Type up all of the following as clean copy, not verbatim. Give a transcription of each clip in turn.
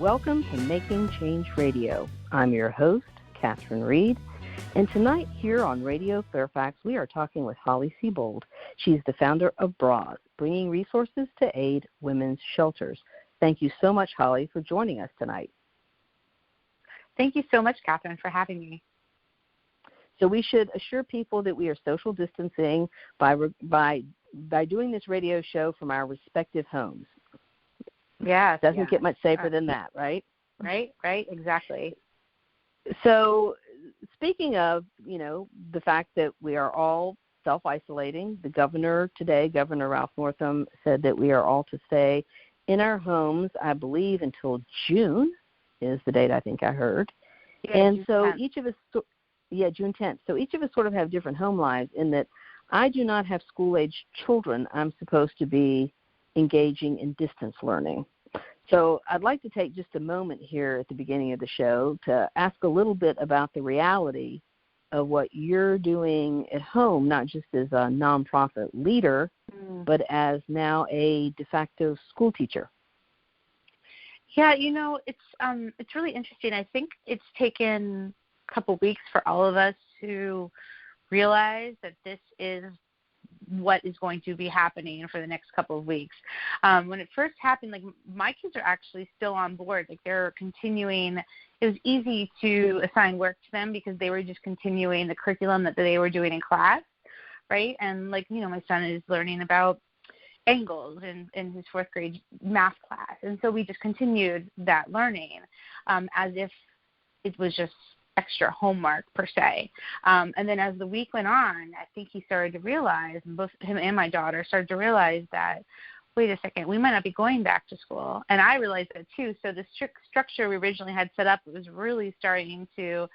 welcome to Making Change Radio. I'm your host, Catherine Reed, and tonight here on Radio Fairfax, we are talking with Holly Seibold. She's the founder of BRAWS, bringing resources to aid women's shelters. Thank you so much, Holly, for joining us tonight. Thank you so much, Catherine, for having me. So we should assure people that we are social distancing by doing this radio show from our respective homes. Yes. Doesn't get much safer than that, right? Right, exactly. So speaking of, the fact that we are all self-isolating, the governor today, Governor Ralph Northam, said that we are all to stay in our homes, I believe, until June is the date I think I heard. Yeah, and June so 10th. each of us, June 10th. So each of us sort of have different home lives in that I do not have school-age children. I'm supposed to be engaging in distance learning. So I'd like to take just a moment here at the beginning of the show to ask a little bit about the reality of what you're doing at home, not just as a nonprofit leader, but as now a de facto school teacher. Yeah, it's really interesting. I think it's taken a couple weeks for all of us to realize that this is what is going to be happening for the next couple of weeks. When it first happened, my kids are actually still on board. They're continuing. It was easy to assign work to them because they were just continuing the curriculum that they were doing in class, right? And my son is learning about angles in his fourth grade math class. And so we just continued that learning as if it was just extra homework per se. And then as the week went on, I think he started to realize, and both him and my daughter started to realize that, wait a second, we might not be going back to school. And I realized that too. So the strict structure we originally had set up was really starting to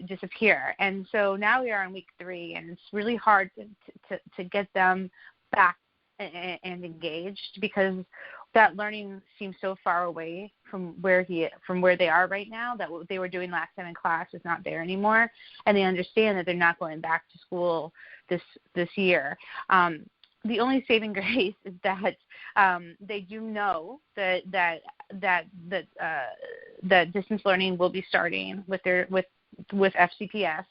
disappear. And so now we are on week 3, and it's really hard to get them back and engaged because that learning seems so far away from where they are right now, that what they were doing last time in class is not there anymore, and they understand that they're not going back to school this year. The only saving grace is that they do know that distance learning will be starting with FCPS,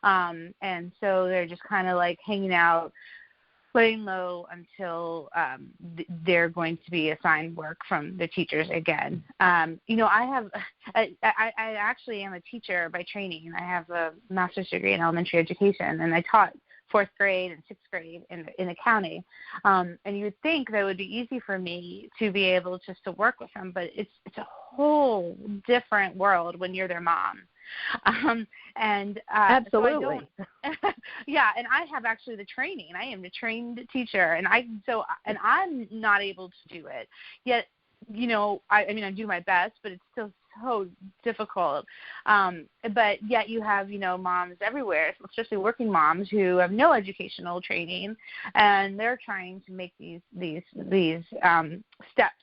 and so they're just kind of hanging out, laying low until they're going to be assigned work from the teachers again. I actually am a teacher by training. I have a master's degree in elementary education, and I taught 4th grade and 6th grade in the county. And you would think that it would be easy for me to be able just to work with them, but it's a whole different world when you're their mom. Absolutely. So yeah, and I have actually the training. I am the trained teacher, and I'm not able to do it yet. I do my best, but it's still so difficult. But yet you have moms everywhere, especially working moms who have no educational training, and they're trying to make these steps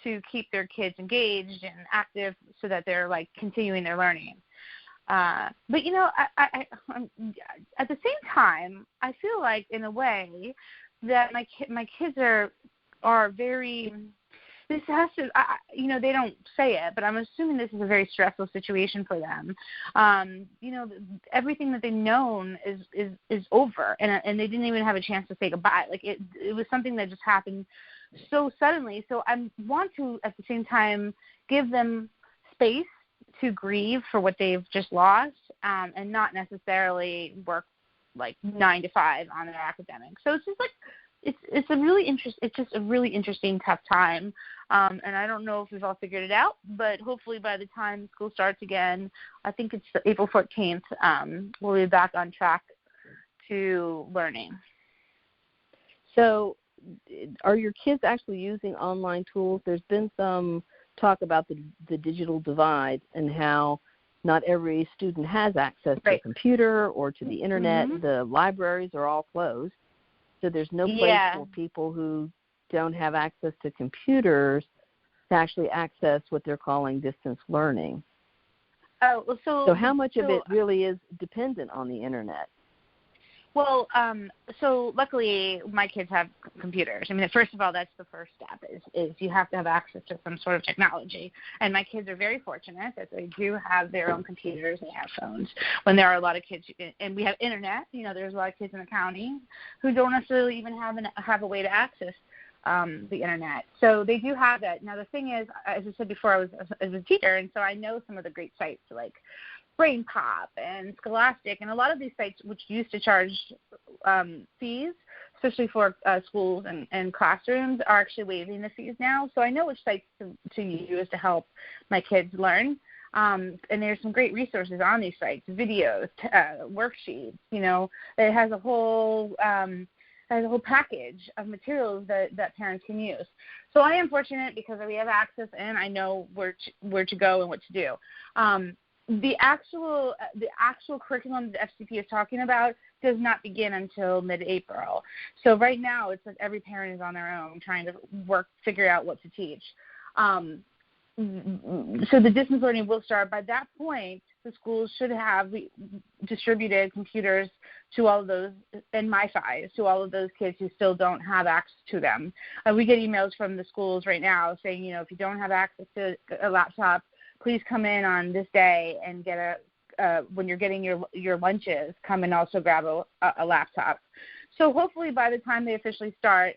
to keep their kids engaged and active so that they're continuing their learning. But I at the same time, I feel like in a way that my kids are very. This has to, they don't say it, but I'm assuming this is a very stressful situation for them. Everything that they've known is over, and they didn't even have a chance to say goodbye. It was something that just happened so suddenly. So I want to, at the same time, give them space to grieve for what they've just lost, and not necessarily work 9 to 5 on their academics. So it's just it's just a really interesting, tough time. And I don't know if we've all figured it out, but hopefully by the time school starts again, I think it's April 14th, we'll be back on track to learning. So are your kids actually using online tools? There's been some talk about the digital divide and how not every student has access to a computer or to the internet. Mm-hmm. The libraries are all closed, so there's no place for people who don't have access to computers to actually access what they're calling distance learning. Oh, well, so how much of it really is dependent on the internet? Well, so luckily my kids have computers. I mean, first of all, that's the first step is you have to have access to some sort of technology. And my kids are very fortunate that they do have their own computers. They have phones. When there are a lot of kids, and we have internet, there's a lot of kids in the county who don't necessarily even have a way to access the internet. So they do have that. Now, the thing is, as I said before, I was a teacher, and so I know some of the great sites like Brain Pop and Scholastic, and a lot of these sites which used to charge fees, especially for schools and classrooms, are actually waiving the fees now. So I know which sites to use to help my kids learn. And there's some great resources on these sites, videos, worksheets. It has a whole package of materials that parents can use. So I am fortunate because we have access and I know where to go and what to do. The actual curriculum the FCP is talking about does not begin until mid-April. So right now it's like every parent is on their own trying to figure out what to teach. So the distance learning will start. By that point, the schools should have distributed computers to all of those, and MiFis, to all of those kids who still don't have access to them. We get emails from the schools right now saying, if you don't have access to a laptop, please come in on this day and get when you're getting your lunches, come and also grab a laptop. So hopefully by the time they officially start,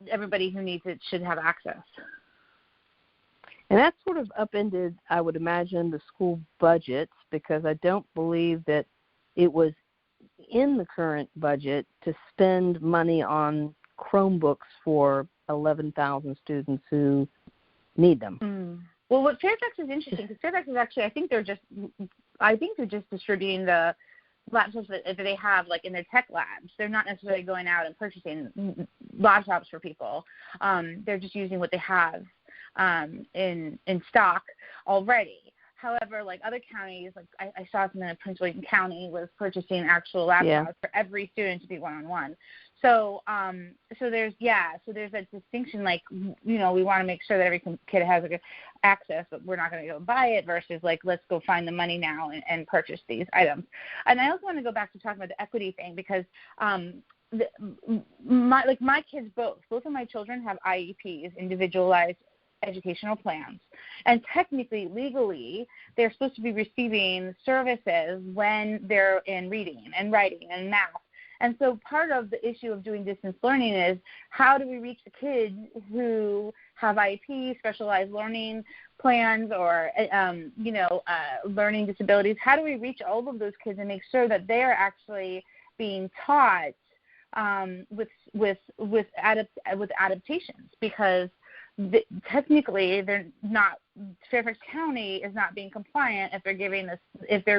everybody who needs it should have access. And that sort of upended, I would imagine, the school budgets, because I don't believe that it was in the current budget to spend money on Chromebooks for 11,000 students who need them. Well, what Fairfax is interesting, because Fairfax is actually, I think they're just distributing the laptops that they have, like in their tech labs. They're not necessarily going out and purchasing laptops for people. They're just using what they have in stock already. However, like other counties, like I saw something in Prince William County was purchasing actual laptops for every student to be one-on-one. So there's that distinction, like, we want to make sure that every kid has access, but we're not going to go buy it, versus like, let's go find the money now and purchase these items. And I also want to go back to talking about the equity thing, because my kids, both of my children have IEPs, individualized educational plans, and technically, legally, they're supposed to be receiving services when they're in reading and writing and math. And so part of the issue of doing distance learning is, how do we reach the kids who have IEPs, specialized learning plans, or learning disabilities? How do we reach all of those kids and make sure that they are actually being taught with adaptations? Because technically, they're not. Fairfax County is not being compliant if they're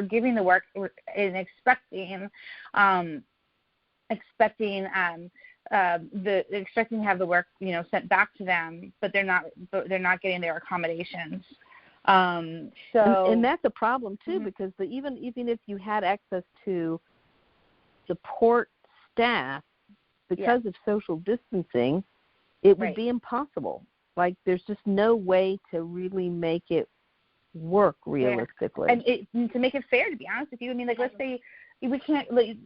giving the work and expecting to have the work sent back to them, but they're not getting their accommodations. And that's a problem too, because even if you had access to support staff, because of social distancing, it would be impossible. Like, there's just no way to really make it work realistically. And to make it fair, to be honest with you, I mean, like, let's say we can't. Like,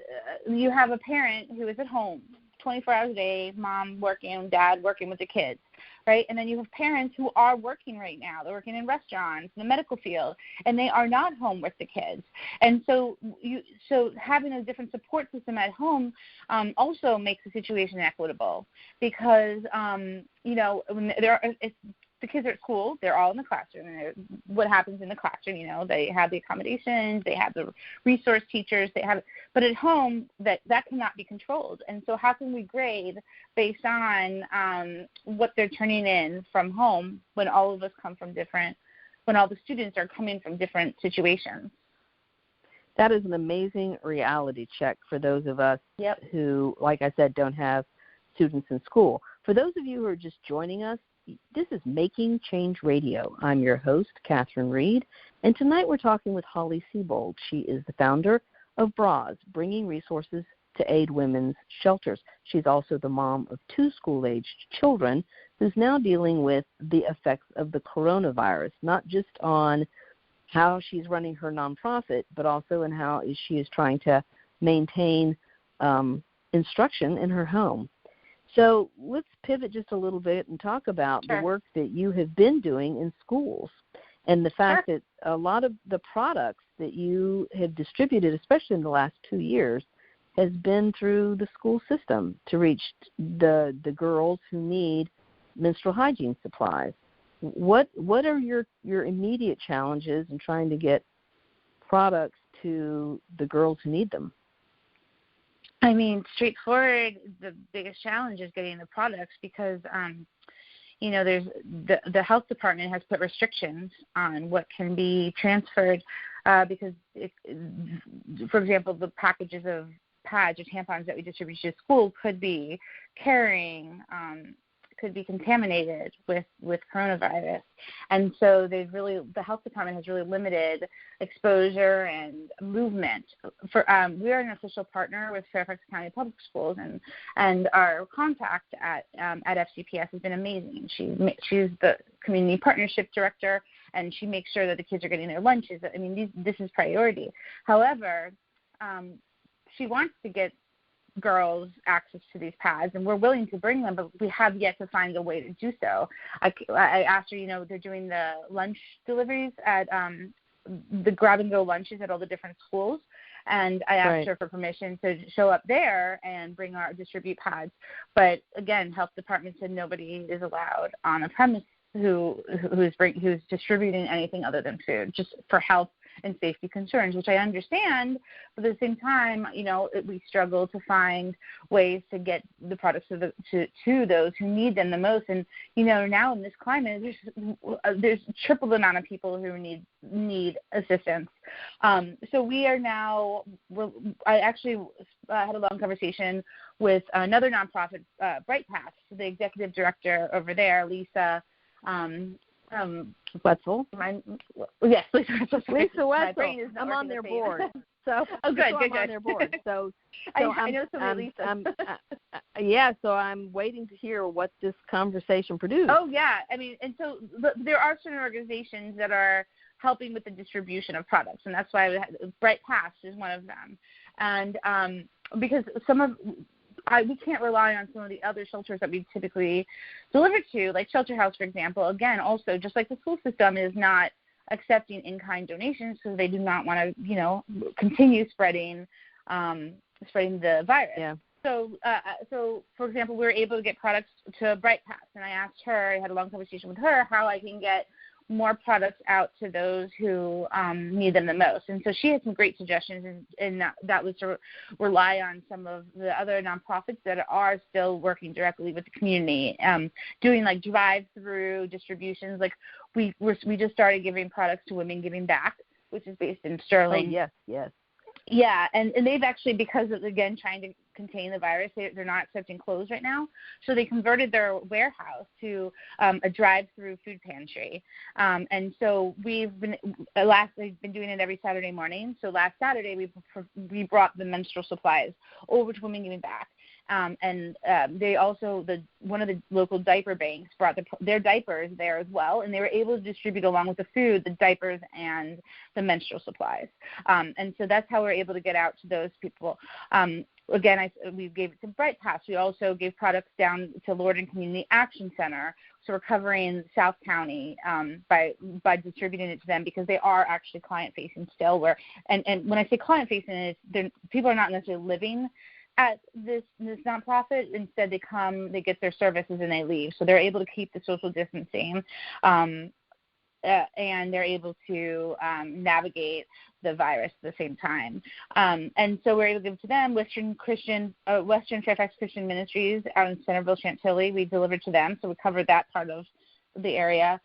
you have a parent who is at home 24 hours a day, mom working, dad working with the kids, right? And then you have parents who are working right now. They're working in restaurants, in the medical field, and they are not home with the kids. And so having a different support system at home also makes the situation equitable, because when the kids are at school, they're all in the classroom. And what happens in the classroom, they have the accommodations, they have the resource teachers, but at home, that cannot be controlled. And so how can we grade based on what they're turning in from home when all of us come from when all the students are coming from different situations? That is an amazing reality check for those of us who, like I said, don't have students in school. For those of you who are just joining us, this is Making Change Radio. I'm your host, Catherine Reed, and tonight we're talking with Holly Seibold. She is the founder of BRAWS, bringing resources to aid women's shelters. She's also the mom of 2 school-aged children who's now dealing with the effects of the coronavirus, not just on how she's running her nonprofit, but also in how she is trying to maintain instruction in her home. So let's pivot just a little bit and talk about the work that you have been doing in schools and the fact that a lot of the products that you have distributed, especially in the last 2 years, has been through the school system to reach the girls who need menstrual hygiene supplies. What are your immediate challenges in trying to get products to the girls who need them? I mean, straightforward, the biggest challenge is getting the products because, there's the health department has put restrictions on what can be transferred because, for example, the packages of pads or tampons that we distribute to school could be carrying could be contaminated with coronavirus. And so the health department has really limited exposure and movement. We are an official partner with Fairfax County Public Schools, and our contact at FCPS has been amazing. She's the community partnership director, and she makes sure that the kids are getting their lunches. I mean, this is priority. However, she wants to get girls access to these pads, and we're willing to bring them, but we have yet to find a way to do so. I asked her, they're doing the lunch deliveries at the grab-and-go lunches at all the different schools, and I asked her for permission to show up there and distribute pads. But again, health department said nobody is allowed on a premise who's distributing anything other than food, just for health and safety concerns, which I understand, but at the same time, we struggle to find ways to get the products to those who need them the most. And now in this climate, there's triple the amount of people who need assistance. So we are now. I actually had a long conversation with another nonprofit, Bright Path, the executive director over there, Lisa. Wetzel. Yes, Lisa Wetzel. I'm on their board. So good. I'm on their board. So I know so many Lisa. So I'm waiting to hear what this conversation produced. Oh yeah, I mean, and so there are certain organizations that are helping with the distribution of products, and that's why Bright Path is one of them, and because we can't rely on some of the other shelters that we typically deliver to, like Shelter House, for example. Again, also, just like the school system is not accepting in-kind donations because they do not want to, continue spreading the virus. Yeah. So, for example, we were able to get products to Bright Path, and I asked her, I had a long conversation with her, how I can get more products out to those who need them the most. And so she had some great suggestions, and that was to rely on some of the other nonprofits that are still working directly with the community, doing like drive-through distributions. Like we just started giving products to Women Giving Back, which is based in Sterling. Oh, yes. Yeah, and they've actually, because of, again, trying to contain the virus, they're not accepting clothes right now. So they converted their warehouse to a drive-through food pantry. And so they've been doing it every Saturday morning. So last Saturday we brought the menstrual supplies over to Women Giving Back. And they also, one of the local diaper banks brought their diapers there as well, and they were able to distribute along with the food, the diapers and the menstrual supplies. And so that's how we're able to get out to those people. Again, we gave it to Bright Path. We also gave products down to Lorden Community Action Center. So we're covering South County by distributing it to them because they are actually client-facing still. And when I say client-facing, people are not necessarily living at this nonprofit. Instead, they come, they get their services, and they leave. So they're able to keep the social distancing, and they're able to navigate the virus at the same time. And so we're able to give to them. Western Fairfax Christian Ministries out in Centerville, Chantilly, we delivered to them. So we covered that part of the area.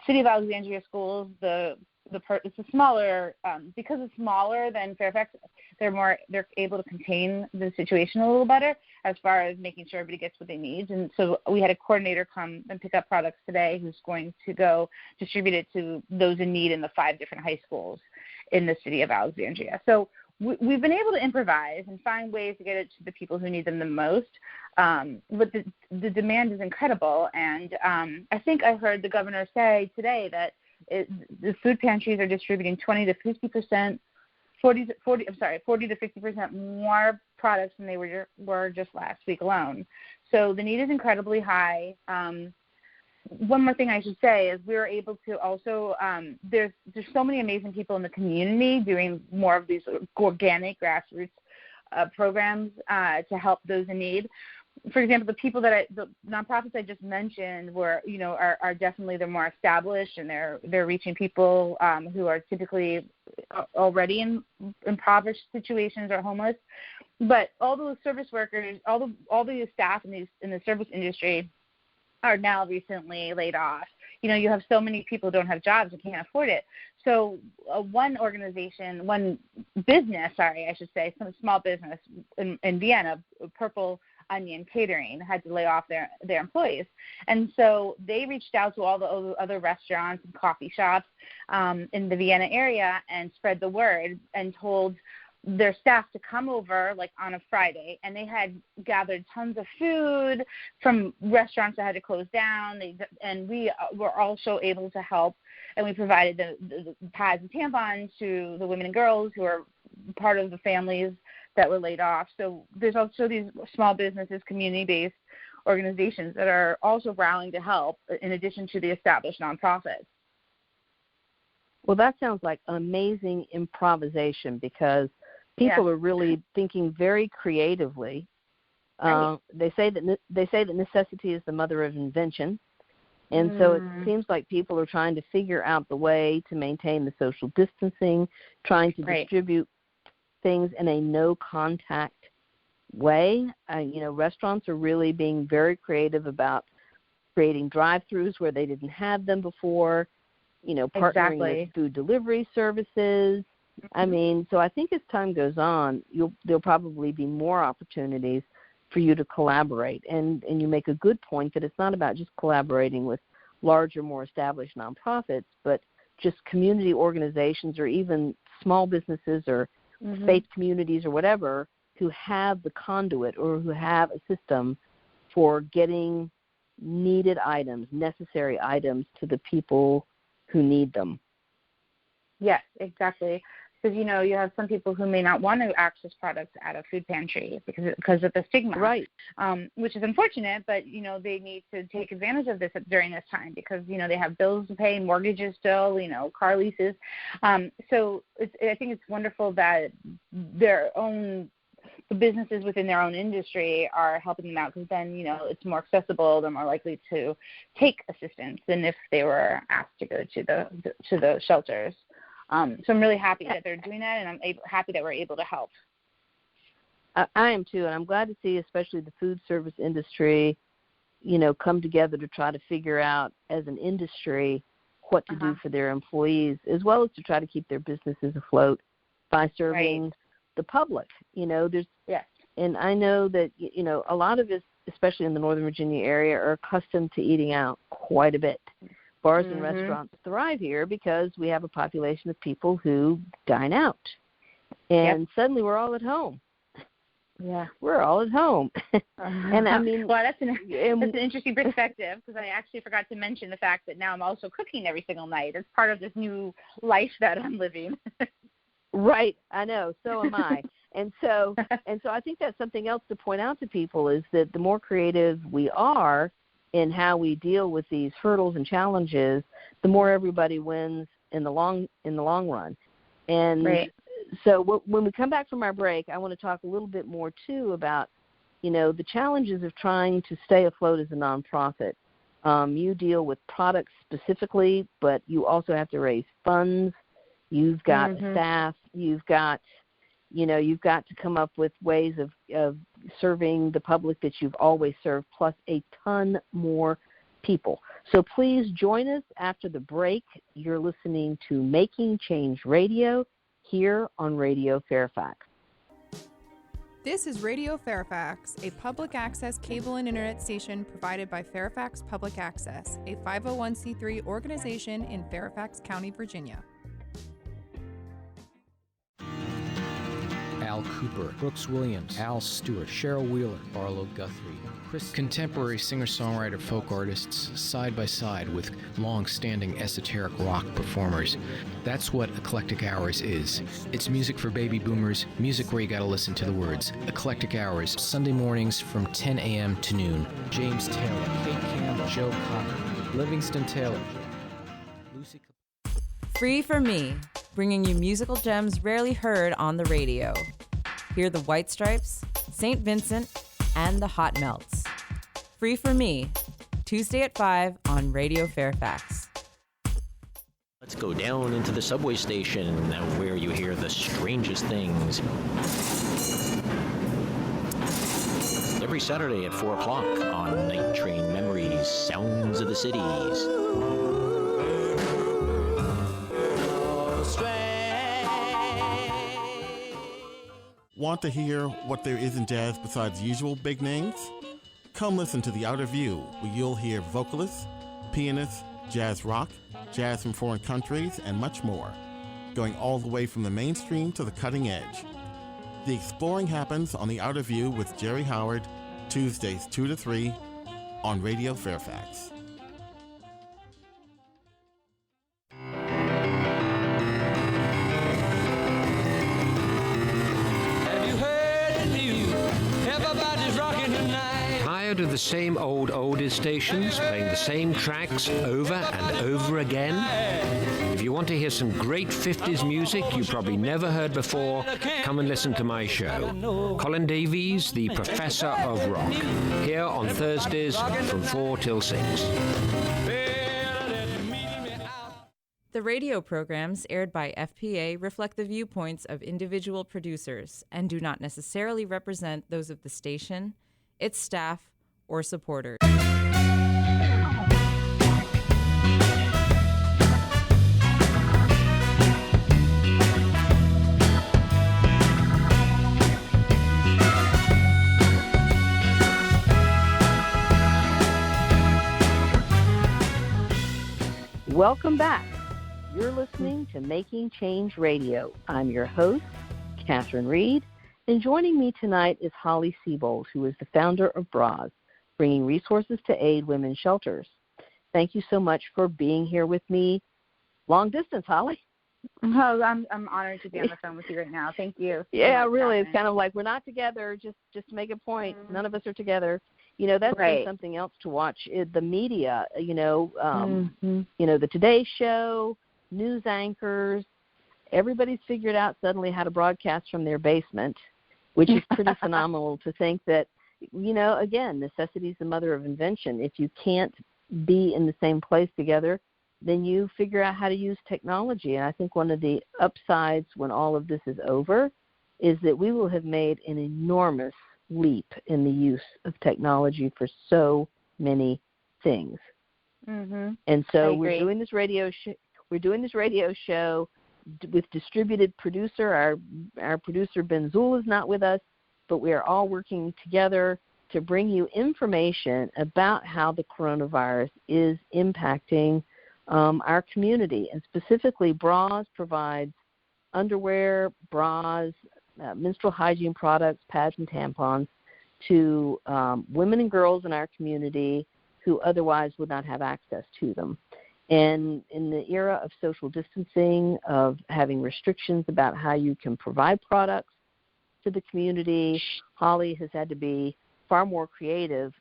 City of Alexandria schools, it's a smaller, because it's smaller than Fairfax, they're able to contain the situation a little better as far as making sure everybody gets what they need. And so we had a coordinator come and pick up products today who's going to go distribute it to those in need in the 5 different high schools in the city of Alexandria. So we've been able to improvise and find ways to get it to the people who need them the most. But the demand is incredible. And I think I heard the governor say today that the food pantries are distributing 20 to 50% 40 to 50% more products than they were just last week alone. So the need is incredibly high. One more thing I should say is we were able to also there's so many amazing people in the community doing more of these organic grassroots programs to help those in need. For example, the nonprofits I just mentioned are definitely, they're more established, and they're reaching people who are typically already in impoverished situations or homeless. But all those service workers, all the staff in the service industry are now recently laid off. You have so many people who don't have jobs and can't afford it. So one small business in Vienna, Purple Onion Catering, had to lay off their employees. And so they reached out to all the other restaurants and coffee shops in the Vienna area and spread the word and told their staff to come over like on a Friday, and they had gathered tons of food from restaurants that had to close down. And we were also able to help, and we provided the pads and tampons to the women and girls who are part of the families that were laid off. So there's also these small businesses, community-based organizations that are also rallying to help in addition to the established nonprofits. Well, that sounds like amazing improvisation, because people are really thinking very creatively. Right. They say that necessity is the mother of invention, and so it seems like people are trying to figure out the way to maintain the social distancing, trying to distribute things in a no contact way. Restaurants are really being very creative about creating drive-throughs where they didn't have them before. Partnering with food delivery services. I mean, so I think as time goes on, there'll probably be more opportunities for you to collaborate. And you make a good point that it's not about just collaborating with larger, more established nonprofits, but just community organizations or even small businesses or faith communities or whatever who have the conduit or who have a system for getting needed items, necessary items to the people who need them. Yes, exactly. Because, you have some people who may not want to access products at a food pantry because of the stigma. Right. Which is unfortunate, but, they need to take advantage of this during this time because, they have bills to pay, mortgages still, car leases. So I think it's wonderful that the businesses within their own industry are helping them out, because then, it's more accessible. They're more likely to take assistance than if they were asked to go to the shelters. So I'm really happy that they're doing that, and I'm happy that we're able to help. I am too, and I'm glad to see especially the food service industry, come together to try to figure out as an industry what to do for their employees, as well as to try to keep their businesses afloat by serving the public. And I know that, a lot of us, especially in the Northern Virginia area, are accustomed to eating out quite a bit. Bars and restaurants thrive here because we have a population of people who dine out. And suddenly we're all at home. Yeah, we're all at home. And I mean, well, that's an interesting perspective, because I actually forgot to mention the fact that now I'm also cooking every single night. It's part of this new life that I'm living. Right, I know. So am I. And so I think that's something else to point out to people, is that the more creative we are in how we deal with these hurdles and challenges, the more everybody wins in the long run. And so when we come back from our break, I want to talk a little bit more too about, the challenges of trying to stay afloat as a nonprofit. You deal with products specifically, but you also have to raise funds. You've got staff. You've got to come up with ways of serving the public that you've always served, plus a ton more people. So please join us after the break. You're listening to Making Change Radio here on Radio Fairfax. This is Radio Fairfax, a public access cable and internet station provided by Fairfax Public Access, a 501c3 organization in Fairfax County, Virginia. Al Cooper, Brooks Williams, Al Stewart, Cheryl Wheeler, Barlow Guthrie. Contemporary singer-songwriter folk artists side by side with long-standing esoteric rock performers. That's what Eclectic Hours is. It's music for baby boomers, music where you gotta listen to the words. Eclectic Hours, Sunday mornings from 10 a.m. to noon. James Taylor, Kate Campbell, Joe Cocker, Livingston Taylor, Lucy. Free for Me, bringing you musical gems rarely heard on the radio. Hear the White Stripes, St. Vincent, and the Hot Melts. Free for Me, Tuesday at 5 on Radio Fairfax. Let's go down into the subway station where you hear the strangest things. Every Saturday at 4 o'clock on Night Train Memories, Sounds of the Cities. Want to hear what there is in jazz besides usual big names? Come listen to The Outer View, where you'll hear vocalists, pianists, jazz rock, jazz from foreign countries, and much more, going all the way from the mainstream to the cutting edge. The exploring happens on The Outer View with Jerry Howard, Tuesdays 2 to 3 on Radio Fairfax. Tired of the same old oldies stations playing the same tracks over and over again? If you want to hear some great 50s music you probably never heard before, come and listen to my show. Colin Davies, the Professor of Rock, here on Thursdays from 4 till 6. The radio programs aired by FPA reflect the viewpoints of individual producers and do not necessarily represent those of the station, its staff, or supporters. Welcome back. You're listening to Making Change Radio. I'm your host, Catherine Reed, and joining me tonight is Holly Seibold, who is the founder of BRAWS, bringing resources to aid women's shelters. Thank you so much for being here with me. Long distance, Holly. Oh, I'm honored to be on the phone with you right now. Thank you. Yeah, really. It's kind of like we're not together, just to make a point. Mm-hmm. None of us are together. You know, that's been something else to watch. The media, the Today Show, news anchors, everybody's figured out suddenly how to broadcast from their basement, which is pretty phenomenal to think that, again, necessity is the mother of invention. If you can't be in the same place together, then you figure out how to use technology. And I think one of the upsides when all of this is over is that we will have made an enormous leap in the use of technology for so many things. Mm-hmm. And so we're doing this radio show with distributed producer. Our producer Ben Zul is not with us, but we are all working together to bring you information about how the coronavirus is impacting our community. And specifically, BRAWS provides underwear, bras, menstrual hygiene products, pads, and tampons to women and girls in our community who otherwise would not have access to them. And in the era of social distancing, of having restrictions about how you can provide products to the community, Holly has had to be far more creative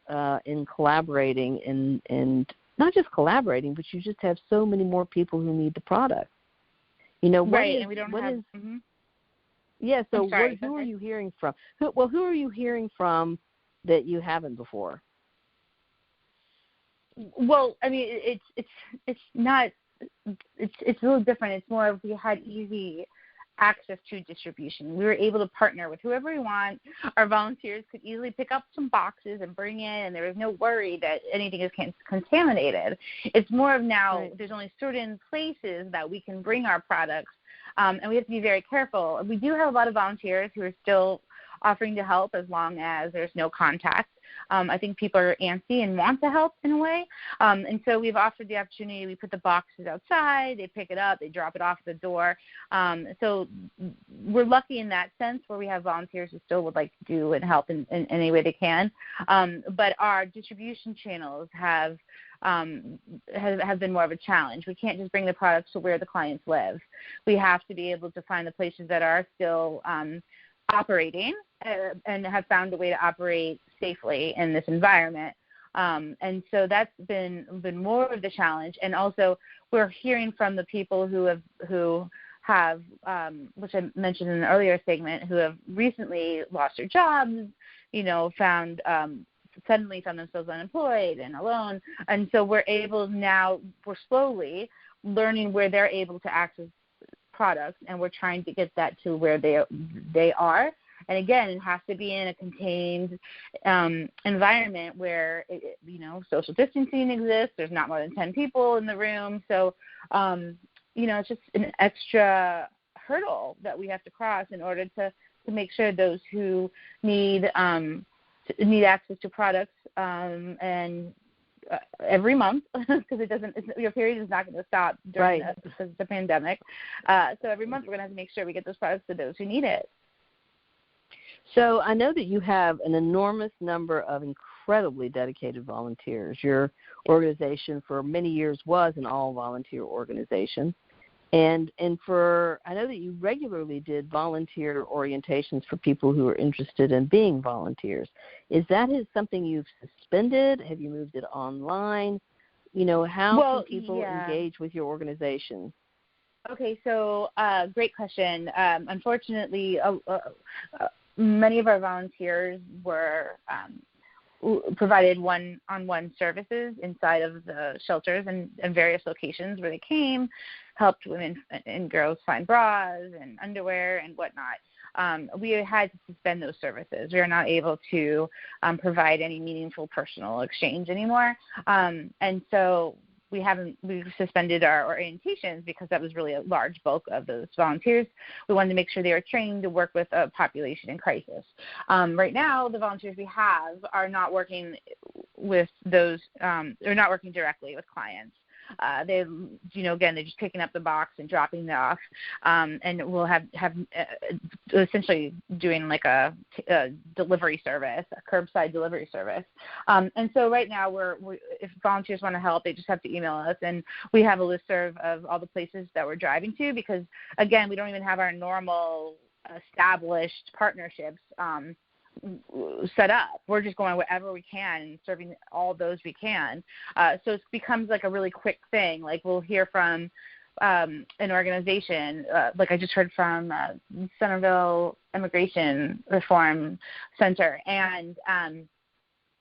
in collaborating and not just collaborating, but you just have so many more people who need the product. And we don't have. Mm-hmm. Yeah. So who are you hearing from? Who are you hearing from that you haven't before? Well, I mean, it's not. It's a little different. It's more of we had easy access to distribution. We were able to partner with whoever we want. Our volunteers could easily pick up some boxes and bring in, and there was no worry that anything is contaminated. It's more of now there's only certain places that we can bring our products, and we have to be very careful. We do have a lot of volunteers who are still offering to help as long as there's no contact. I think people are antsy and want to help in a way. And so we've offered the opportunity. We put the boxes outside. They pick it up. They drop it off at the door. So we're lucky in that sense where we have volunteers who still would like to do and help in any way they can. But our distribution channels have been more of a challenge. We can't just bring the products to where the clients live. We have to be able to find the places that are still operating and have found a way to operate safely in this environment. And so that's been more of the challenge. And also we're hearing from the people who have which I mentioned in an earlier segment, who have recently lost their jobs, suddenly found themselves unemployed and alone. And so we're slowly learning where they're able to access products, and we're trying to get that to where they are. And again, it has to be in a contained environment where, social distancing exists. There's not more than 10 people in the room. So, it's just an extra hurdle that we have to cross in order to make sure those who need access to products and every month, because your period is not going to stop during this because it's a pandemic. So every month we're going to have to make sure we get those products to those who need it. So I know that you have an enormous number of incredibly dedicated volunteers. Your organization for many years was an all-volunteer organization. And I know that you regularly did volunteer orientations for people who are interested in being volunteers. Is that something you've suspended? Have you moved it online? How can people engage with your organization? Okay, so great question. Unfortunately, many of our volunteers were provided one-on-one services inside of the shelters and various locations where they came, helped women and girls find bras and underwear and whatnot. We had to suspend those services. We are not able to provide any meaningful personal exchange anymore. And so we suspended our orientations because that was really a large bulk of those volunteers. We wanted to make sure they were trained to work with a population in crisis. Right now, the volunteers we have are not working with those, they're not working directly with clients. They're just picking up the box and dropping it off, and we'll have essentially doing like a delivery service, a curbside delivery service. And so right now, if volunteers want to help, they just have to email us, and we have a listserv of all the places that we're driving to because, again, we don't even have our normal established partnerships set up. We're just going wherever we can and serving all those we can. So it becomes like a really quick thing. Like we'll hear from an organization, like I just heard from Centerville Immigration Reform Center, and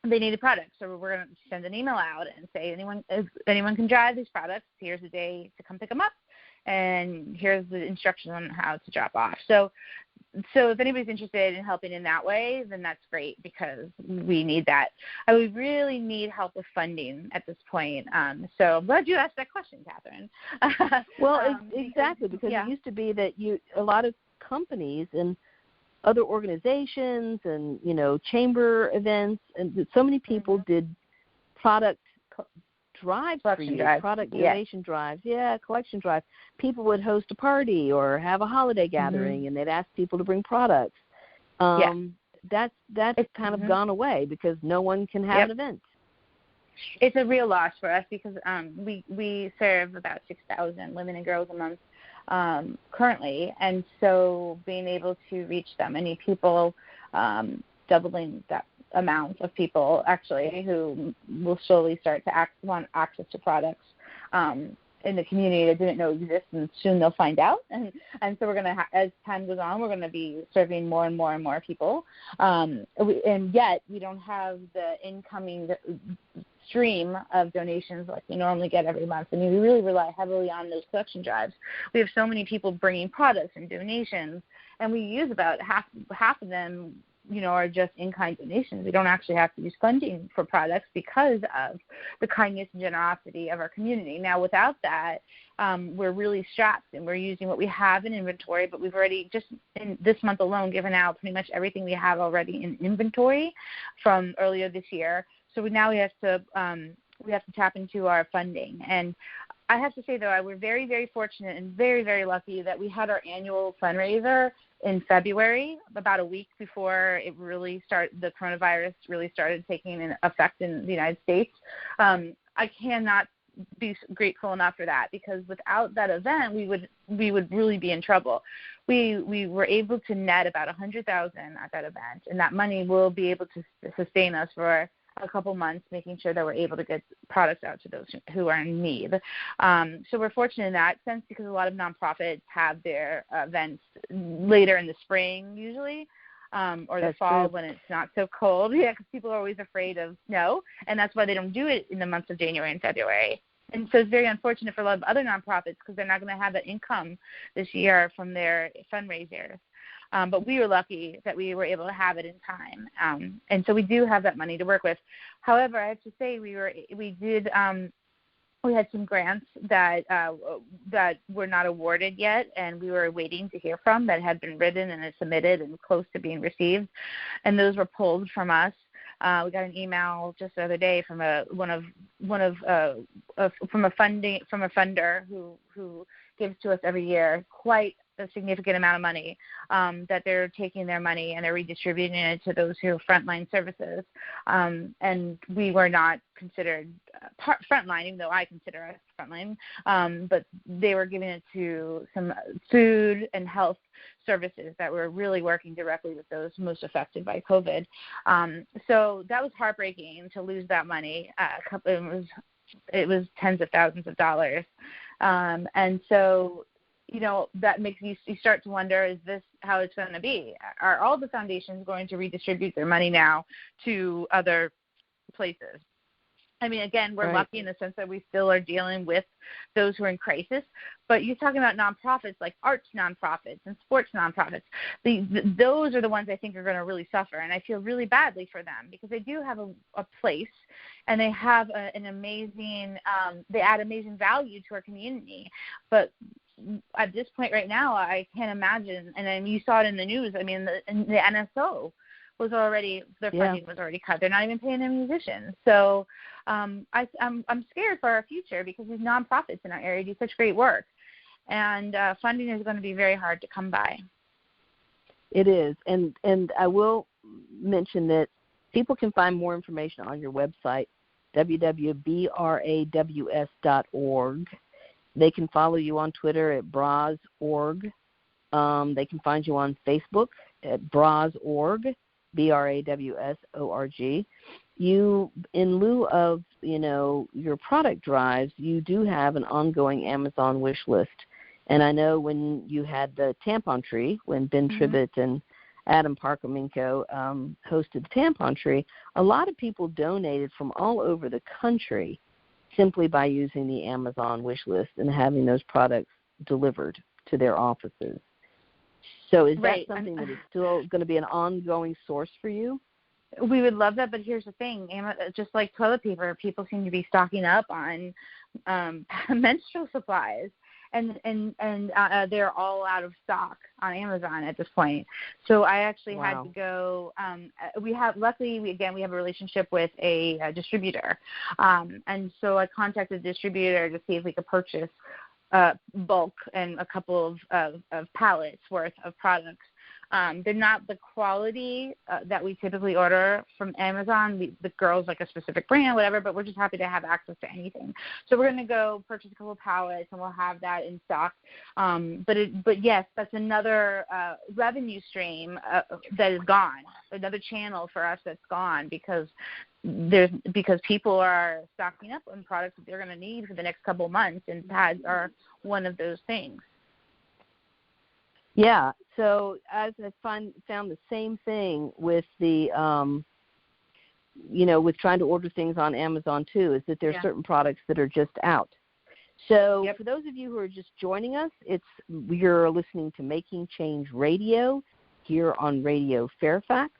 they needed products. So we're going to send an email out and say, if anyone can drive these products, here's a day to come pick them up, and here's the instructions on how to drop off. So if anybody's interested in helping in that way, then that's great because we need that. We really need help with funding at this point. So I'm glad you asked that question, Catherine. Well, exactly, because it used to be that a lot of companies and other organizations and, chamber events, and so many people did product drives for you, product donation drives, collection drives. People would host a party or have a holiday gathering, and they'd ask people to bring products. That's kind of gone away because no one can have an event. It's a real loss for us because we serve about 6,000 women and girls a month currently, and so being able to reach that many people, doubling that amount of people actually who will slowly start to want access to products in the community that didn't know existed, and soon they'll find out. And so we're going to, as time goes on, we're going to be serving more and more and more people. And yet we don't have the incoming stream of donations like we normally get every month. I mean, we really rely heavily on those collection drives. We have so many people bringing products and donations, and we use about half of them are just in-kind donations. We don't actually have to use funding for products because of the kindness and generosity of our community. Now, without that, we're really strapped, and we're using what we have in inventory, but we've already, just in this month alone, given out pretty much everything we have already in inventory from earlier this year. So now we have to tap into our funding. And I have to say, though, we're very, very fortunate and very, very lucky that we had our annual fundraiser in February, about a week before it really the coronavirus really started taking effect in the United States. I cannot be grateful enough for that, because without that event, we would really be in trouble. We were able to net about $100,000 at that event, and that money will be able to sustain us for a couple months, making sure that we're able to get products out to those who are in need. So we're fortunate in that sense, because a lot of nonprofits have their events later in the spring usually, or the fall when it's not so cold. Yeah, because people are always afraid of snow, and that's why they don't do it in the months of January and February. And so it's very unfortunate for a lot of other nonprofits, because they're not going to have that income this year from their fundraisers. But we were lucky that we were able to have it in time, and so we do have that money to work with. However, I have to say we had some grants that were not awarded yet, and we were waiting to hear from, that had been written and submitted and close to being received, and those were pulled from us. We got an email just the other day from a funder who gives to us every year quite a significant amount of money, that they're taking their money and they're redistributing it to those who have frontline services. And we were not considered frontline, even though I consider us frontline, but they were giving it to some food and health services that were really working directly with those most affected by COVID. So that was heartbreaking to lose that money. It was tens of thousands of dollars. And so, that makes you start to wonder, is this how it's going to be? Are all the foundations going to redistribute their money now to other places? I mean, again, we're lucky in the sense that we still are dealing with those who are in crisis, but you're talking about nonprofits like arts nonprofits and sports nonprofits. Those are the ones I think are going to really suffer, and I feel really badly for them, because they do have a place, and they have an amazing, they add amazing value to our community. But at this point right now, I can't imagine, and then you saw it in the news, I mean, the NSO was already, their funding was already cut. They're not even paying their musicians. So I'm scared for our future, because these nonprofits in our area do such great work, and funding is going to be very hard to come by. It is, and I will mention that people can find more information on your website, www.braws.org. They can follow you on Twitter at BRAWS.org. They can find you on Facebook at BRAWS.org, BRAWS.org. You, in lieu of, your product drives, you do have an ongoing Amazon wish list. And I know when you had the tampon tree, when Ben Tribbett and Adam Parkominko hosted the tampon tree, a lot of people donated from all over the country simply by using the Amazon wish list and having those products delivered to their offices. So is that something that is still going to be an ongoing source for you? We would love that, but here's the thing. Just like toilet paper, people seem to be stocking up on menstrual supplies, and they're all out of stock on Amazon at this point. So I actually had to go. Luckily we have a relationship with a distributor, and so I contacted the distributor to see if we could purchase bulk and a couple of pallets worth of products. They're not the quality that we typically order from Amazon. The girl's like a specific brand, whatever, but we're just happy to have access to anything. So we're going to go purchase a couple of pallets, and we'll have that in stock. But yes, that's another revenue stream that is gone, another channel for us that's gone, because people are stocking up on products that they're going to need for the next couple of months, and pads are one of those things. Yeah, so I found the same thing with the, with trying to order things on Amazon too, is that there are certain products that are just out. So for those of you who are just joining us, you're listening to Making Change Radio here on Radio Fairfax.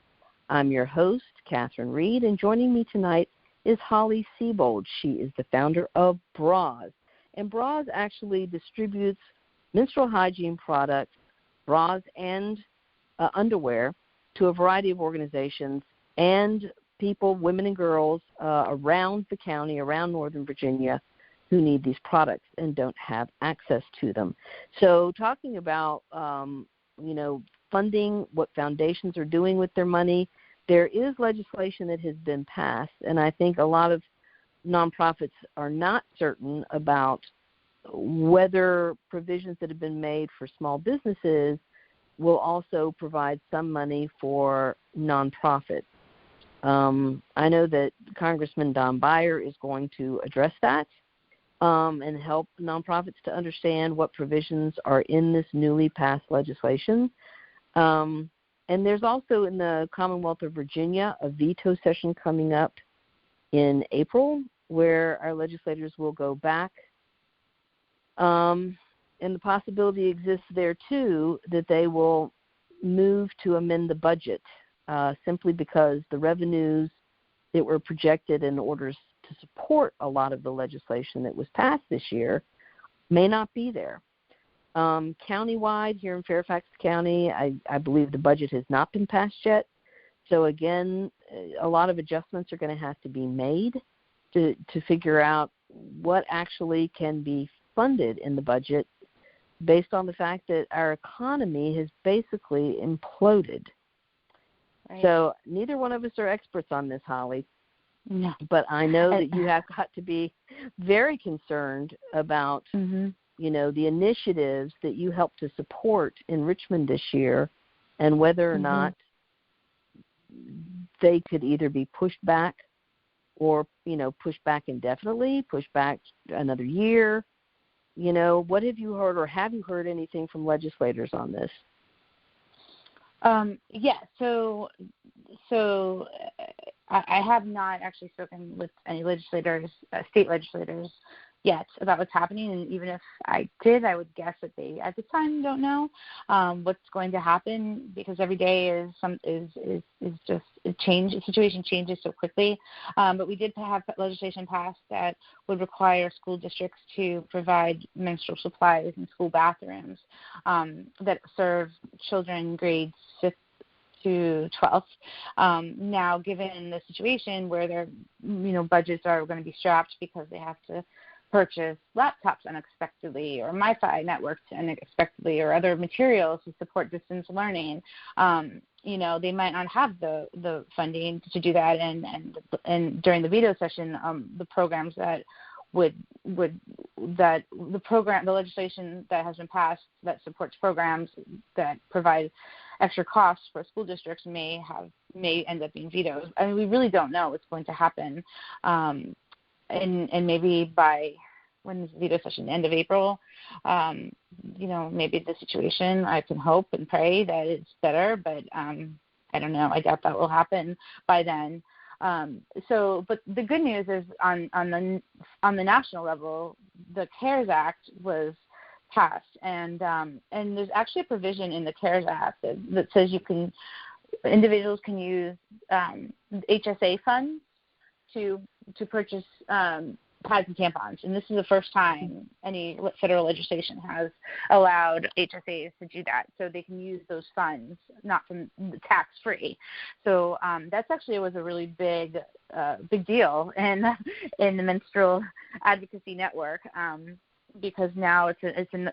I'm your host, Catherine Reed, and joining me tonight is Holly Seibold. She is the founder of BRAWS. And BRAWS actually distributes menstrual hygiene products, bras and underwear, to a variety of organizations and people, women and girls, around the county, around Northern Virginia, who need these products and don't have access to them. So talking about, funding, what foundations are doing with their money, there is legislation that has been passed, and I think a lot of nonprofits are not certain about whether provisions that have been made for small businesses will also provide some money for nonprofits. I know that Congressman Don Beyer is going to address that and help nonprofits to understand what provisions are in this newly passed legislation. And there's also in the Commonwealth of Virginia a veto session coming up in April where our legislators will go back. And the possibility exists there, too, that they will move to amend the budget simply because the revenues that were projected in order to support a lot of the legislation that was passed this year may not be there. Countywide, here in Fairfax County, I believe the budget has not been passed yet. So, again, a lot of adjustments are going to have to be made to figure out what actually can be funded in the budget based on the fact that our economy has basically imploded. Right. So neither one of us are experts on this, Holly. No. But I know that you have got to be very concerned about the initiatives that you helped to support in Richmond this year and whether or not they could either be pushed back or, pushed back indefinitely, pushed back another year. What have you heard, or have you heard anything from legislators on this? So I have not actually spoken with any legislators, state legislators, yet about what's happening. And even if I did, I would guess that they at this time don't know what's going to happen, because every day is just a change. The situation changes so quickly. But we did have legislation passed that would require school districts to provide menstrual supplies in school bathrooms that serve children grades 5th to 12th. Now, given the situation where their budgets are going to be strapped because they have to purchase laptops unexpectedly or MiFi networks unexpectedly or other materials to support distance learning, they might not have the funding to do that. And during the veto session, the programs that the legislation that has been passed that supports programs that provide extra costs for school districts may end up being vetoed. I mean, we really don't know what's going to happen. And maybe by when is the veto session, the end of April, maybe the situation, I can hope and pray that it's better, but I don't know. I doubt that will happen by then. But the good news is on the national level, the CARES Act was passed, and there's actually a provision in the CARES Act that says individuals can use HSA funds to purchase pads and tampons, and this is the first time any federal legislation has allowed HSAs to do that. So they can use those funds, not from tax-free. So that's actually was a really big deal in the menstrual advocacy network. Because now it's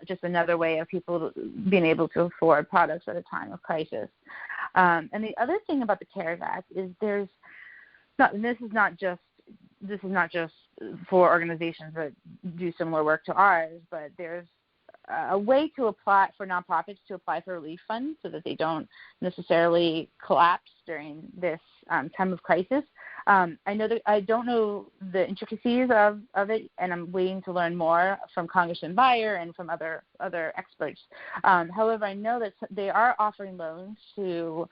just another way of people being able to afford products at a time of crisis. And the other thing about the CARES Act is this is not just for organizations that do similar work to ours, but there's a way to apply for nonprofits to apply for relief funds so that they don't necessarily collapse during this time of crisis. I don't know the intricacies of it, and I'm waiting to learn more from Congressman Beyer and from other experts. However, I know that they are offering loans to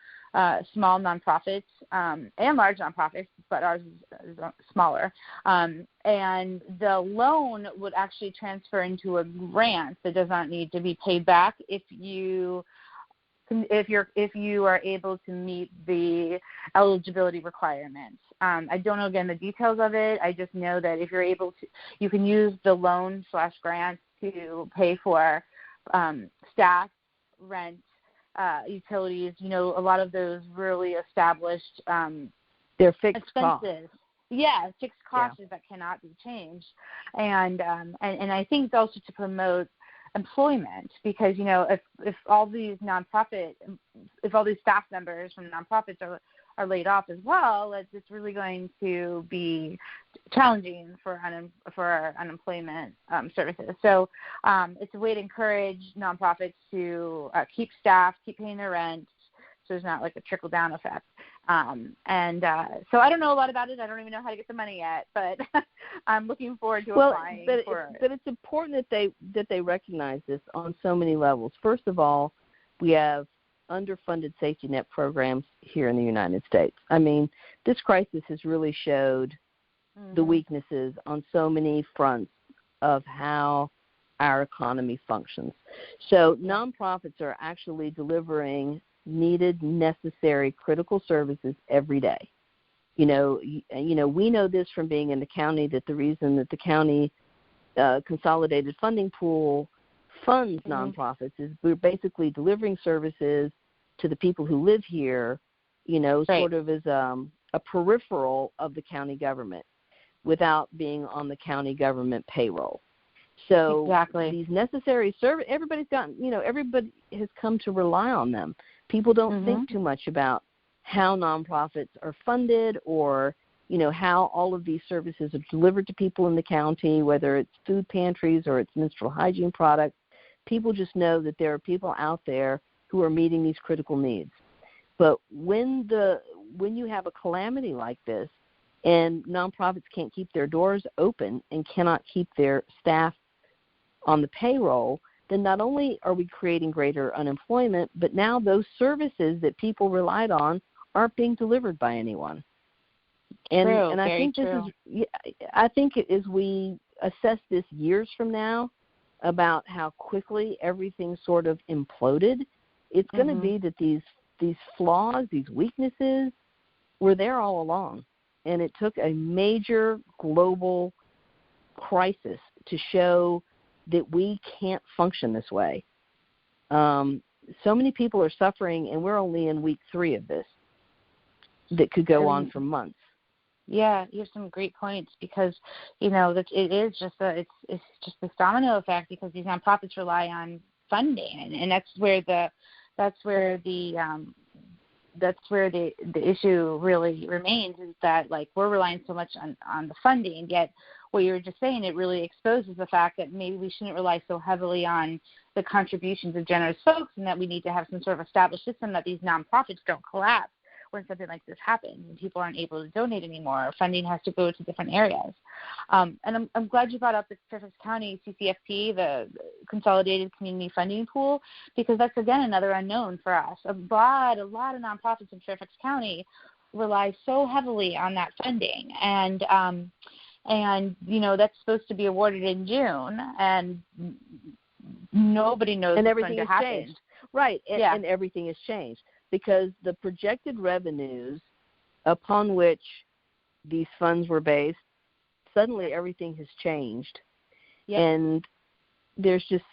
small nonprofits and large nonprofits, but ours is smaller. And the loan would actually transfer into a grant that does not need to be paid back if you if you are able to meet the eligibility requirements. I don't know, again, the details of it. I just know that if you're able to, you can use the loan/grant to pay for staff, rent, utilities, a lot of those really established they're fixed expenses. costs. Yeah, fixed costs that cannot be changed. And I think also to promote employment, because if all these staff members from nonprofits are laid off as well, it's really going to be challenging for unemployment services. So it's a way to encourage nonprofits to keep staff, keep paying their rent, so there's not like a trickle down effect. So I don't know a lot about it. I don't even know how to get the money yet, but I'm looking forward to applying for it. But it's important that they recognize this on so many levels. First of all, we have underfunded safety net programs here in the United States. I mean, this crisis has really showed the weaknesses on so many fronts of how our economy functions. So nonprofits are actually delivering needed, necessary, critical services every day. We know this from being in the county, that the reason that the county consolidated funding pool funds nonprofits is we're basically delivering services to the people who live here, sort of as a peripheral of the county government without being on the county government payroll. So these necessary services, everybody has come to rely on them. People don't think too much about how nonprofits are funded or, how all of these services are delivered to people in the county, whether it's food pantries or it's menstrual hygiene products. People just know that there are people out there who are meeting these critical needs. But when you have a calamity like this and nonprofits can't keep their doors open and cannot keep their staff on the payroll, then not only are we creating greater unemployment, but now those services that people relied on aren't being delivered by anyone. And I think I think as we assess this years from now about how quickly everything sort of imploded, it's going to be that these flaws, these weaknesses, were there all along, and it took a major global crisis to show that we can't function this way. So many people are suffering, and we're only in week 3 of this that could go on for months. Yeah, you have some great points, because that it is just it's just this domino effect, because these nonprofits rely on funding, and that's where the issue really remains, is that we're relying so much on the funding, yet what you were just saying, it really exposes the fact that maybe we shouldn't rely so heavily on the contributions of generous folks, and that we need to have some sort of established system that these nonprofits don't collapse when something like this happens and people aren't able to donate anymore, or funding has to go to different areas. And I'm glad you brought up the Fairfax County CCFP, the Consolidated Community Funding Pool, because that's, again, another unknown for us. A lot of nonprofits in Fairfax County rely so heavily on that funding, and that's supposed to be awarded in June, and nobody knows what's going to happen. Changed. Right, and everything has changed, because the projected revenues upon which these funds were based, suddenly everything has changed. And there's just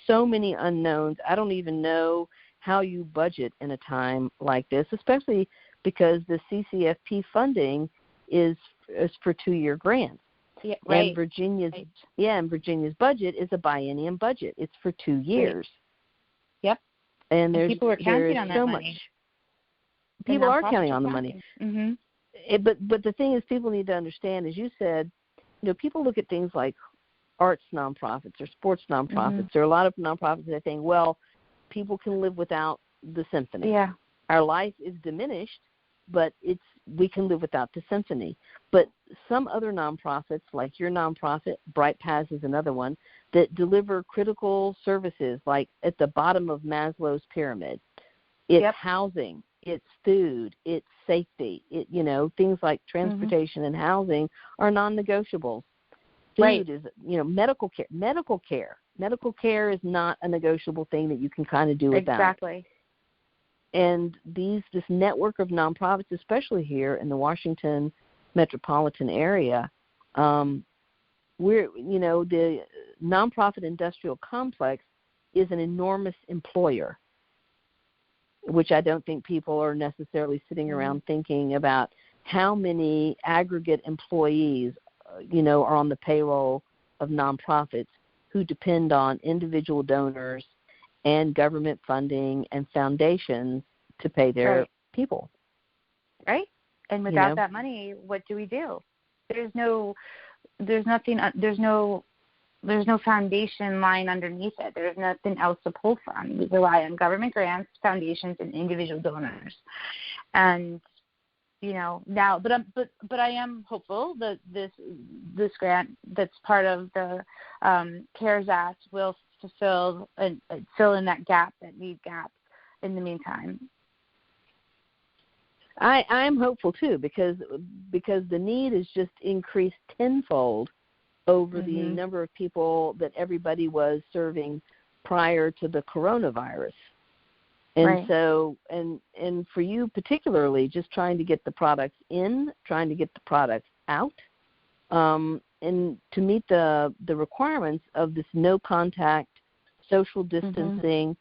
so many unknowns. I don't even know how you budget in a time like this, especially because the CCFP funding is for 2-year grants. And Virginia's budget is a biennium budget. It's for 2 years. And people are counting on that so money. Much. People are counting on the money. But the thing is, people need to understand, as you said, people look at things like arts nonprofits or sports nonprofits. There are a lot of nonprofits that think, well, people can live without the symphony. Our life is diminished, but we can live without the symphony. But some other nonprofits, like your nonprofit, Bright Paths is another one, that deliver critical services, like at the bottom of Maslow's pyramid. It's housing, it's food, it's safety. Things like transportation and housing are non-negotiables. Food is, medical care. Medical care is not a negotiable thing that you can kind of do without. this network of nonprofits, especially here in the Washington metropolitan area, the nonprofit industrial complex is an enormous employer, which I don't think people are necessarily sitting around thinking about how many aggregate employees, are on the payroll of nonprofits who depend on individual donors and government funding and foundations to pay their people. Right. And without that money, what do we do? There's no foundation line underneath it. There's nothing else to pull from. We rely on government grants, foundations, and individual donors. And now, but I am hopeful that this grant that's part of the CARES Act will fill in that need gap in the meantime. I'm hopeful too, because the need is just increased tenfold over the number of people that everybody was serving prior to the coronavirus. And so, and for you particularly, just trying to get the products in, trying to get the products out, and to meet the requirements of this no contact, social distancing.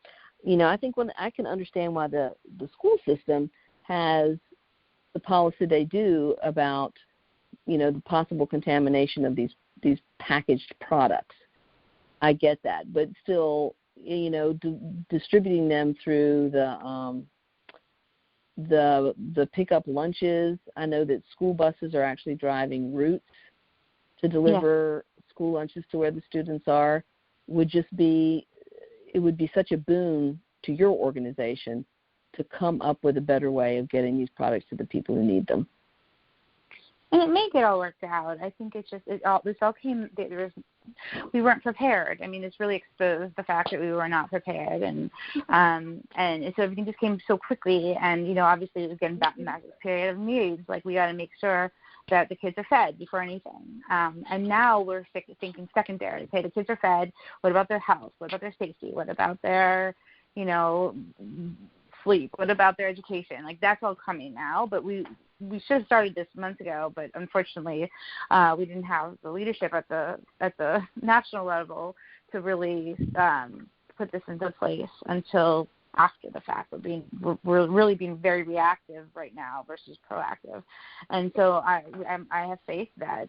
I think I can understand why the school system has the policy they do about, the possible contamination of these packaged products. I get that, but still, distributing them through the pickup lunches. I know that school buses are actually driving routes to deliver school lunches to where the students are. It would be such a boon to your organization to come up with a better way of getting these products to the people who need them. And it may get all worked out. I think we weren't prepared. I mean, it's really exposed the fact that we were not prepared, and so everything just came so quickly. And obviously, it was getting back in that period of needs. Like, we got to make sure that the kids are fed before anything. And now we're thinking secondary. Okay, the kids are fed. What about their health? What about their safety? What about their, sleep? What about their education? Like, that's all coming now. But we should have started this months ago, but unfortunately, we didn't have the leadership at the national level to really put this into place until after the fact. We're really being very reactive right now versus proactive, and so I have faith that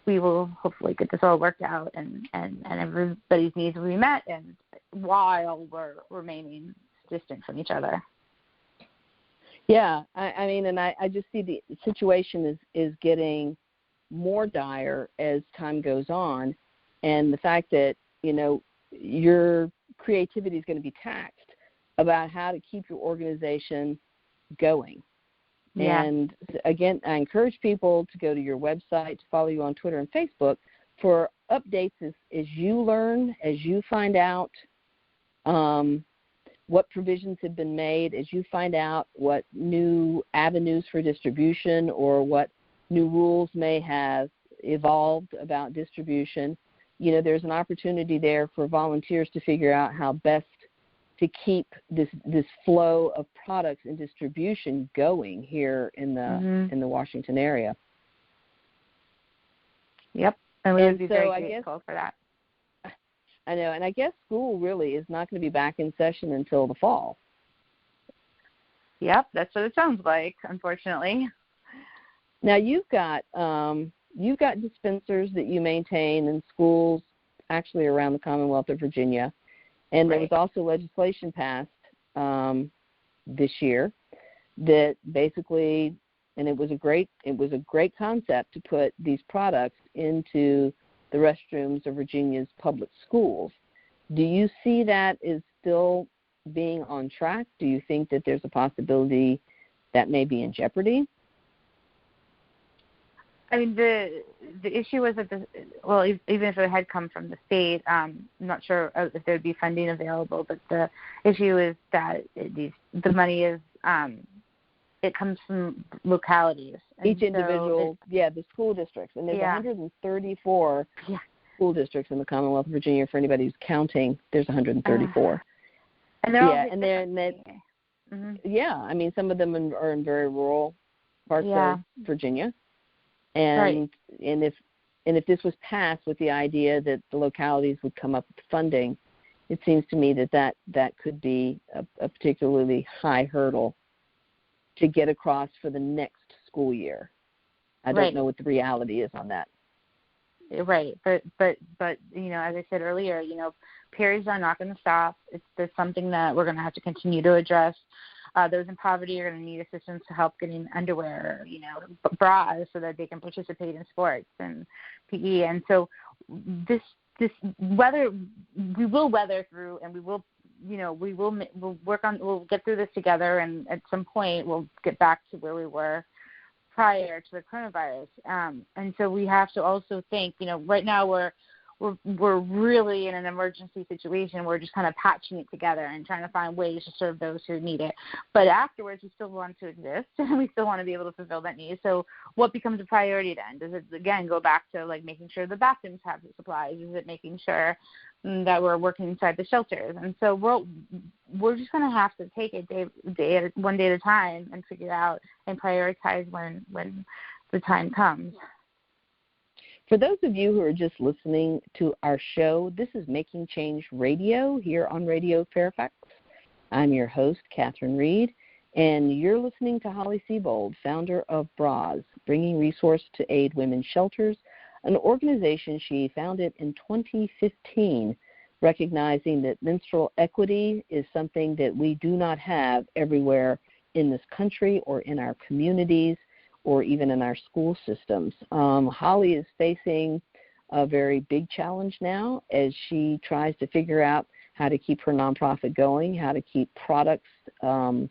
we will hopefully get this all worked out and everybody's needs will be met, and while we're remaining distant from each other. Yeah, I mean, and I just see the situation is getting more dire as time goes on, and the fact that, your creativity is going to be taxed about how to keep your organization going. Yeah. And again, I encourage people to go to your website, to follow you on Twitter and Facebook for updates as you learn, as you find out what provisions have been made, as you find out what new avenues for distribution or what new rules may have evolved about distribution. There's an opportunity there for volunteers to figure out how best to keep this flow of products and distribution going here in the Washington area. Yep, and we would be very grateful for that. I know, and I guess school really is not going to be back in session until the fall. Yep, that's what it sounds like, unfortunately. Now you've got dispensers that you maintain in schools actually around the Commonwealth of Virginia, and there was also legislation passed this year that basically, and it was a great concept to put these products into the restrooms of Virginia's public schools. Do you see that as still being on track? Do you think that there's a possibility that may be in jeopardy? I mean, the issue was that even if it had come from the state, I'm not sure if there would be funding available. But the issue is that the money is it comes from localities. Each individual, the school districts, and there's 134 school districts in the Commonwealth of Virginia. For anybody who's counting, there's 134. And they're all Yeah, I mean, some of them are in very rural parts of Virginia, and if this was passed with the idea that the localities would come up with funding, it seems to me that could be a particularly high hurdle to get across for the next school year. I don't know what the reality is on that. Right, but as I said earlier, periods are not going to stop. It's something that we're going to have to continue to address. Those in poverty are going to need assistance to help getting underwear, bras, so that they can participate in sports and PE. And so this weather, we will weather through, and we'll get through this together, and at some point we'll get back to where we were prior to the coronavirus. And so we have to also think, right now we're really in an emergency situation. We're just kind of patching it together and trying to find ways to serve those who need it. But afterwards, we still want to exist, and we still want to be able to fulfill that need. So what becomes a priority then? Does it, again, go back to, making sure the bathrooms have the supplies? Is it making sure that we're working inside the shelters? And so we're just going to have to take it one day at a time and figure out and prioritize when the time comes. For those of you who are just listening to our show, this is Making Change Radio here on Radio Fairfax. I'm your host, Catherine Reed, and you're listening to Holly Seibold, founder of BRAWS, Bringing Resource to Aid Women's Shelters, an organization she founded in 2015, recognizing that menstrual equity is something that we do not have everywhere in this country or in our communities, or even in our school systems. Holly is facing a very big challenge now as she tries to figure out how to keep her nonprofit going, how to keep products on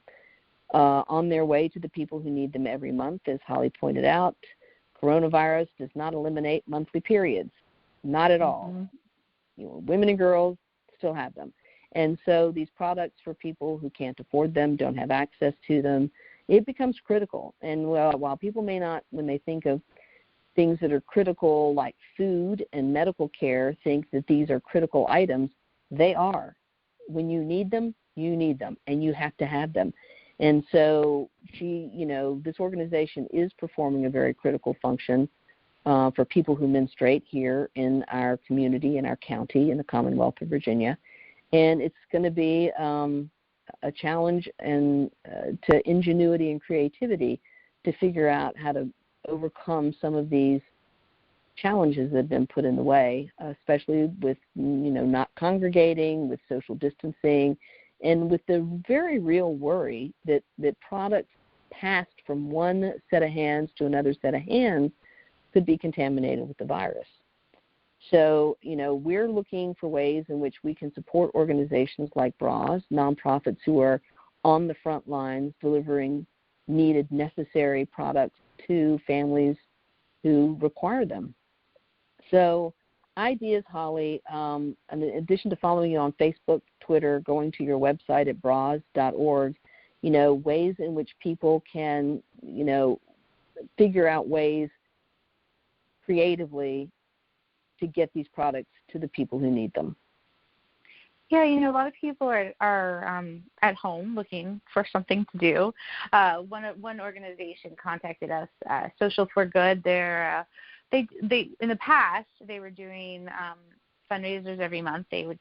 their way to the people who need them every month. As Holly pointed out, coronavirus does not eliminate monthly periods, not at all. Women and girls still have them. And so these products for people who can't afford them, don't have access to them, it becomes critical. And while people may not, when they think of things that are critical like food and medical care, think that these are critical items, they are. When you need them, and you have to have them. And so this organization is performing a very critical function for people who menstruate here in our community, in our county, in the Commonwealth of Virginia. And it's going to be a challenge and to ingenuity and creativity to figure out how to overcome some of these challenges that have been put in the way, especially with not congregating, with social distancing, and with the very real worry that products passed from one set of hands to another set of hands could be contaminated with the virus. So, we're looking for ways in which we can support organizations like BRAWS, nonprofits who are on the front lines delivering needed, necessary products to families who require them. So, ideas, Holly, in addition to following you on Facebook, Twitter, going to your website at braws.org, ways in which people can, figure out ways creatively to get these products to the people who need them. Yeah, a lot of people are at home looking for something to do. One organization contacted us, Social for Good. They in the past they were doing fundraisers every month. They would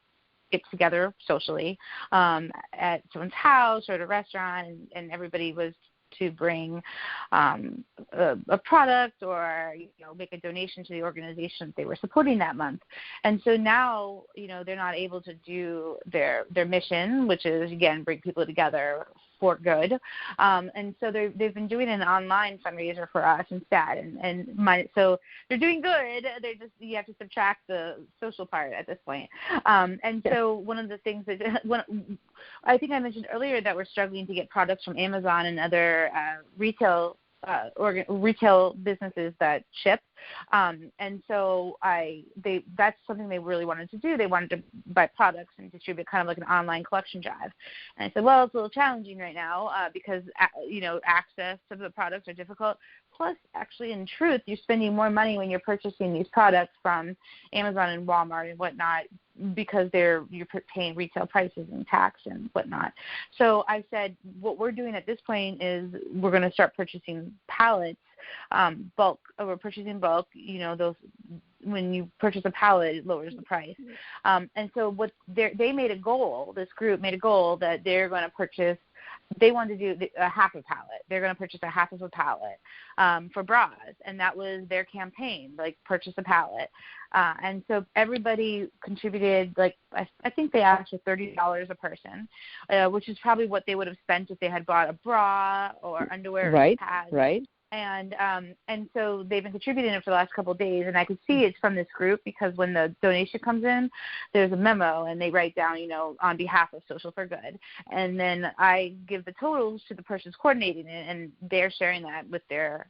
get together socially at someone's house or at a restaurant, and everybody was to bring a product or make a donation to the organization that they were supporting that month. And so now they're not able to do their mission, which is again bring people together for good. And so they've been doing an online fundraiser for us instead. So they're doing good. You have to subtract the social part at this point. So one of the things that I think I mentioned earlier that we're struggling to get products from Amazon and other retail businesses that ship. And so that's something they really wanted to do. They wanted to buy products and distribute kind of like an online collection drive. And I said, well, it's a little challenging right now because, access to the products are difficult. Plus, actually, in truth, you're spending more money when you're purchasing these products from Amazon and Walmart and whatnot, because you're paying retail prices and tax and whatnot. So I said, what we're doing at this point is we're going to start purchasing pallets, bulk. We're purchasing bulk. You know, those, when you purchase a pallet, it lowers the price. And so they made a goal. This group made a goal that they're going to purchase. They wanted to do a half a pallet. They're going to purchase a half of a pallet for BRAWS, and that was their campaign, like purchase a pallet. And so everybody contributed, like I think they asked for $30 a person, which is probably what they would have spent if they had bought a bra or underwear or pads. Right. And so they've been contributing it for the last couple of days, and I could see it's from this group because when the donation comes in, there's a memo, and they write down, you know, on behalf of Social for Good. And then I give the totals to the persons coordinating it, and they're sharing that with their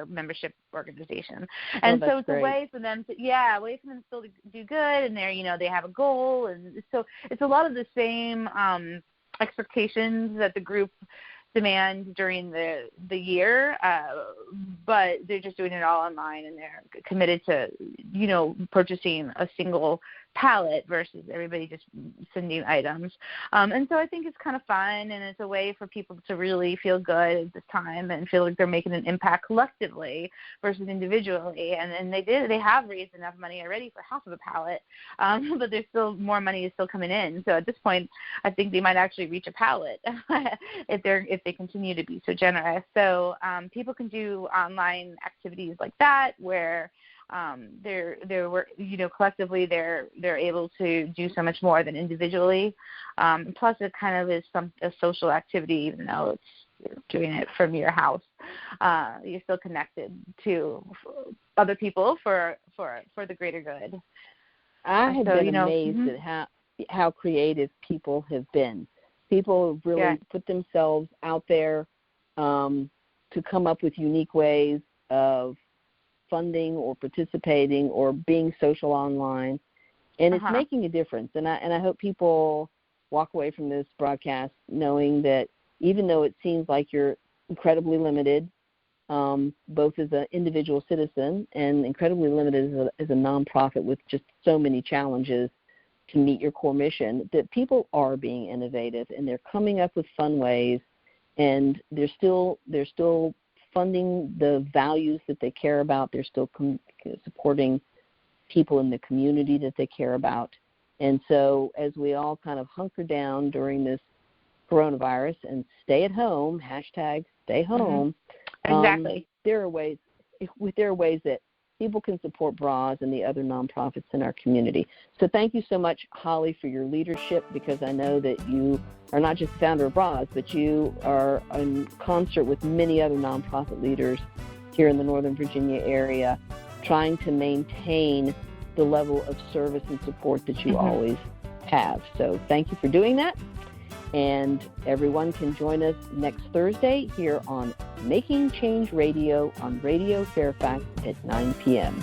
membership organization. And so it's a way for them to, still to do good, and they're, you know, they have a goal. And so it's a lot of the same expectations that the group demand during the year, but they're just doing it all online, and they're committed to, you know, purchasing a single pallet versus everybody just sending items. And so I think it's kind of fun, and it's a way for people to really feel good at this time and feel like they're making an impact collectively versus individually. And they have raised enough money already for half of a pallet, but there's still more money is still coming in. So at this point, I think they might actually reach a pallet if they continue to be so generous. So people can do online activities like that where they're you know, collectively they're able to do so much more than individually. Plus, it kind of is a social activity, even though you're doing it from your house. You're still connected to other people for the greater good. I have been amazed at how creative people have been. People really put themselves out there to come up with unique ways of funding or participating or being social online, and it's making a difference. And I hope people walk away from this broadcast knowing that even though it seems like you're incredibly limited, both as an individual citizen and incredibly limited as a nonprofit with just so many challenges to meet your core mission, that people are being innovative and they're coming up with fun ways, and they're still funding the values that they care about. They're still supporting people in the community that they care about. And so as we all kind of hunker down during this coronavirus and stay at home, #stay home, exactly. There are ways that people can support BRAWS and the other nonprofits in our community. So thank you so much, Holly, for your leadership, because I know that you are not just the founder of BRAWS, but you are in concert with many other nonprofit leaders here in the Northern Virginia area, trying to maintain the level of service and support that you always have. So thank you for doing that. And everyone can join us next Thursday here on Making Change Radio on Radio Fairfax at 9 p.m.